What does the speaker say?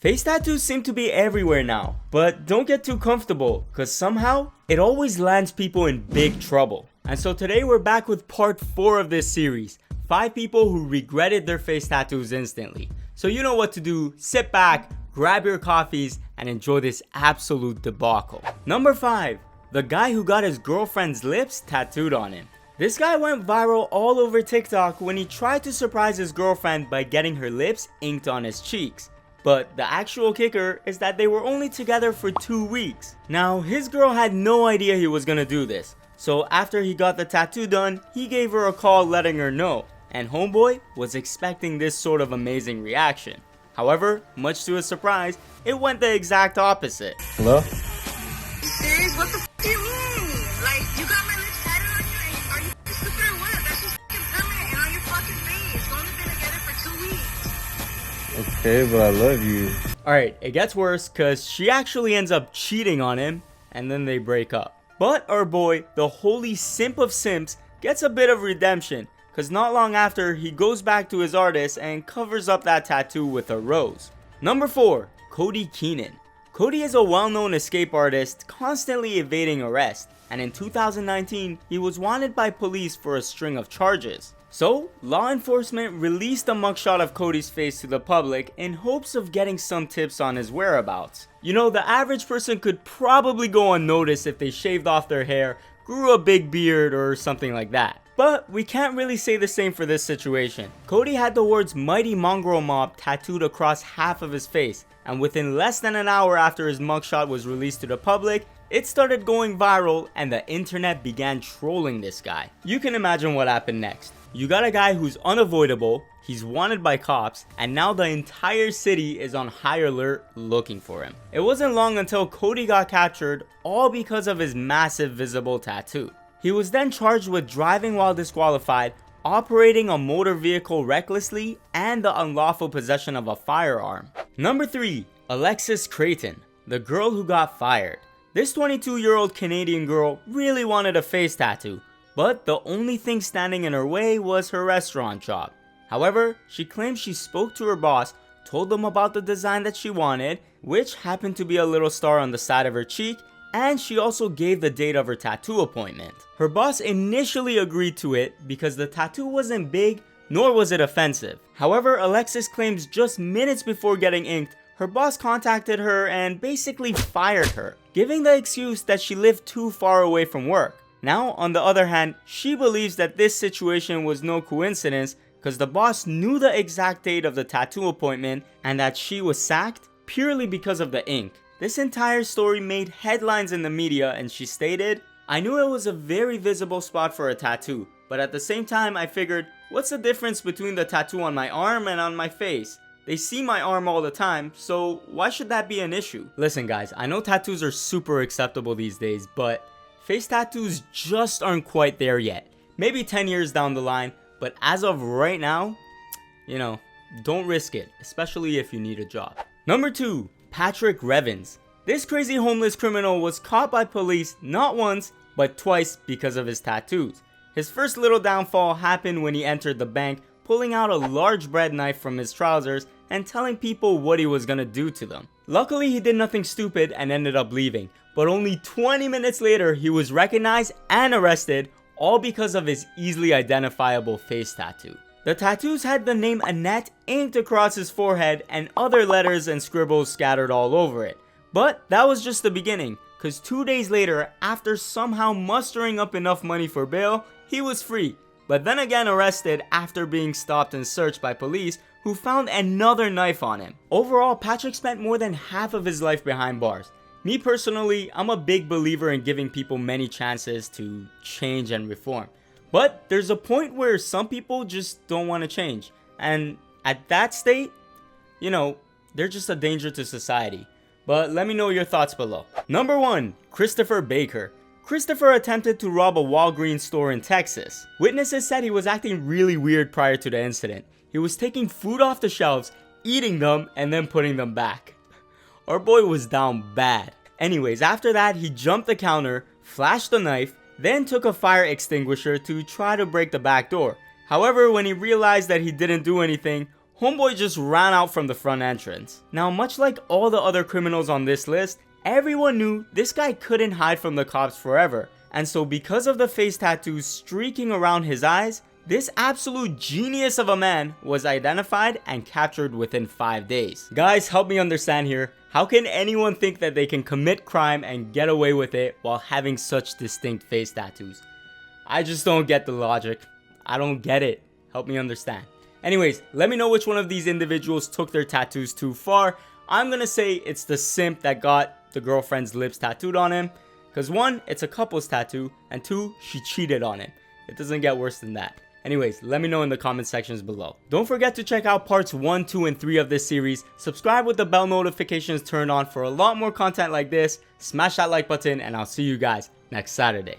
Face tattoos seem to be everywhere now, but don't get too comfortable, cause somehow, it always lands people in big trouble. And so today we're back with part 4 of this series, 5 people who regretted their face tattoos instantly. So you know what to do, sit back, grab your coffees, and enjoy this absolute debacle. Number 5, the guy who got his girlfriend's lips tattooed on him. This guy went viral all over TikTok when he tried to surprise his girlfriend by getting her lips inked on his cheeks. But the actual kicker is that they were only together for 2 weeks. Now, his girl had no idea he was gonna do this. So after he got the tattoo done, he gave her a call letting her know. And homeboy was expecting this sort of amazing reaction. However, much to his surprise, it went the exact opposite. Hello? Serious? What the f do you mean? Like, you got my lips tatted on you and are you stupid or what? That's just f***ing permanent and on your fucking face. We've only been together for 2 weeks. Okay, but I love you. Alright, it gets worse cause she actually ends up cheating on him and then they break up. But our boy, the holy simp of simps, gets a bit of redemption cause not long after he goes back to his artist and covers up that tattoo with a rose. Number 4, Cody Keenan. Cody is a well-known escape artist constantly evading arrest, and in 2019 he was wanted by police for a string of charges. So, law enforcement released a mugshot of Cody's face to the public in hopes of getting some tips on his whereabouts. You know, the average person could probably go unnoticed if they shaved off their hair, grew a big beard, or something like that. But we can't really say the same for this situation. Cody had the words Mighty Mongrel Mob tattooed across half of his face, and within less than an hour after his mugshot was released to the public, it started going viral and the internet began trolling this guy. You can imagine what happened next. You got a guy who's unavoidable, he's wanted by cops, and now the entire city is on high alert looking for him. It wasn't long until Cody got captured, all because of his massive visible tattoo. He was then charged with driving while disqualified, operating a motor vehicle recklessly, and the unlawful possession of a firearm. Number 3, Alexis Creighton, the girl who got fired. This 22-year-old Canadian girl really wanted a face tattoo, but the only thing standing in her way was her restaurant job. However, she claimed she spoke to her boss, told them about the design that she wanted, which happened to be a little star on the side of her cheek, and she also gave the date of her tattoo appointment. Her boss initially agreed to it because the tattoo wasn't big, nor was it offensive. However, Alexis claims just minutes before getting inked, her boss contacted her and basically fired her, giving the excuse that she lived too far away from work. Now, on the other hand, she believes that this situation was no coincidence because the boss knew the exact date of the tattoo appointment and that she was sacked purely because of the ink. This entire story made headlines in the media and she stated, "I knew it was a very visible spot for a tattoo, but at the same time I figured, what's the difference between the tattoo on my arm and on my face? They see my arm all the time, so why should that be an issue?" Listen guys, I know tattoos are super acceptable these days, but face tattoos just aren't quite there yet. Maybe 10 years down the line, but as of right now, you know, don't risk it, especially if you need a job. Number 2, Patrick Revens. This crazy homeless criminal was caught by police not once, but twice because of his tattoos. His first little downfall happened when he entered the bank, pulling out a large bread knife from his trousers and telling people what he was gonna do to them. Luckily, he did nothing stupid and ended up leaving, but only 20 minutes later, he was recognized and arrested, all because of his easily identifiable face tattoo. The tattoos had the name Annette inked across his forehead and other letters and scribbles scattered all over it. But that was just the beginning, cause 2 days later, after somehow mustering up enough money for bail, he was free, but then again arrested after being stopped and searched by police who found another knife on him. Overall, Patrick spent more than half of his life behind bars. Me personally, I'm a big believer in giving people many chances to change and reform. But there's a point where some people just don't want to change. And at that state, you know, they're just a danger to society. But let me know your thoughts below. Number 1, Christopher Baker. Christopher attempted to rob a Walgreens store in Texas. Witnesses said he was acting really weird prior to the incident. He was taking food off the shelves, eating them, and then putting them back. Our boy was down bad. Anyways, after that, he jumped the counter, flashed the knife, then took a fire extinguisher to try to break the back door. However, when he realized that he didn't do anything, homeboy just ran out from the front entrance. Now, much like all the other criminals on this list, everyone knew this guy couldn't hide from the cops forever. And so because of the face tattoos streaking around his eyes, this absolute genius of a man was identified and captured within 5 days. Guys, help me understand here. How can anyone think that they can commit crime and get away with it while having such distinct face tattoos? I just don't get the logic. I don't get it. Help me understand. Anyways, let me know which one of these individuals took their tattoos too far. I'm gonna say it's the simp that got the girlfriend's lips tattooed on him. Because 1, it's a couple's tattoo, and 2, she cheated on him. It doesn't get worse than that. Anyways, let me know in the comment sections below. Don't forget to check out parts 1, 2, and 3 of this series. Subscribe with the bell notifications turned on for a lot more content like this. Smash that like button, and I'll see you guys next Saturday.